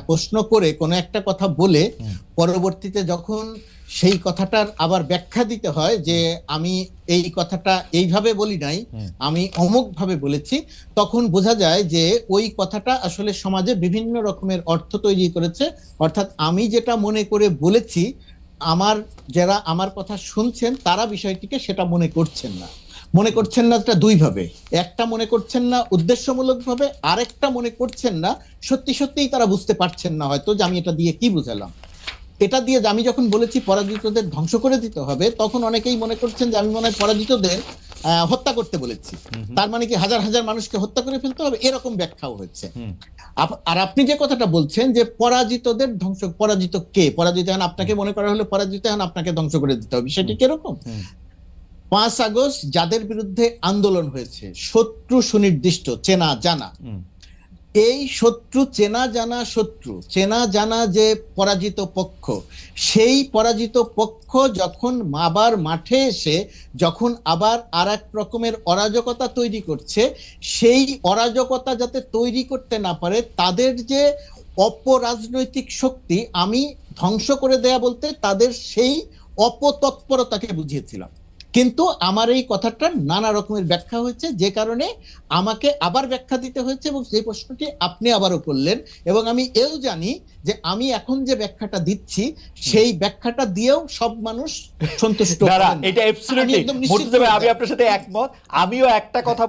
প্রশ্ন করে কোনো একটা কথা বলে পরবর্তীতে যখন সেই কথাটার আবার ব্যাখ্যা দিতে হয় যে আমি এই কথাটা এইভাবে বলি নাই, আমি অমুক ভাবে বলেছি, তখন বোঝা যায় যে ওই কথাটা আসলে সমাজে বিভিন্ন রকমের অর্থ তৈরি করেছে। অর্থাৎ আমি যেটা মনে করে বলেছি, আমার যারা আমার কথা শুনছেন তারা বিষয়টিকে সেটা মনে করছেন না। মনে করছেন না দুই ভাবে, একটা মনে করছেন না উদ্দেশ্যমূলক ভাবে, আরেকটা মনে করছেন না সত্যি সত্যিই তারা বুঝতে পারছেন না হয়তো যে আমি এটা দিয়ে কি বুঝালাম। এটা দিয়ে আমি যখন বলেছি পরাজিতদের ধ্বংস করে দিতে হবে, তখন অনেকেই মনে করছেন যে আমি মনে হয় পরাজিতদের হত্যা করতে বলেছি। তার মানে কি হাজার হাজার মানুষকে হত্যা করে ফেলতে হবে, এরকম ব্যাখ্যাও হচ্ছে। আর আপনি যে কথাটা বলছেন যে পরাজিতদের ধ্বংস, পরাজিত কে? পরাজিত হন আপনাকে মনে করা হলে পরাজিত হন আপনাকে ধ্বংস করে দিতে হবে, সেটি কিরকম? 5 আগস্ট যাদের বিরুদ্ধে আন্দোলন হয়েছে, শত্রু সুনির্দিষ্ট, চেনা জানা, এই শত্রু চেনা জানা, শত্রু চেনা জানা যে পরাজিত পক্ষ, সেই পরাজিত পক্ষ যখন আবার মাঠে এসে যখন আবার আর এক রকমের অরাজকতা তৈরি করছে, সেই অরাজকতা যাতে তৈরি করতে না পারে তাদের যে অপরাজনৈতিক শক্তি, আমি ধ্বংস করে দেয়া বলতে তাদের সেই অপতৎপরতাকে বুঝিয়েছিলাম। কিন্তু আমার এই কথাটার নানা রকমের ব্যাখ্যা হয়েছে, যে কারণে আমাকে আবার ব্যাখ্যা দিতে হয়েছে, এবং সেই প্রশ্নটি আপনি আবারও করলেন। এবং আমি এও জানি যে আমি এখন যে ব্যাখ্যাটা দিচ্ছি সেই ব্যাখ্যাটা দিয়েও সব মানুষ সন্তুষ্ট। এটা অ্যাবসলিউটলি, আমি আপনার সাথে একমত। আমিও একটা কথা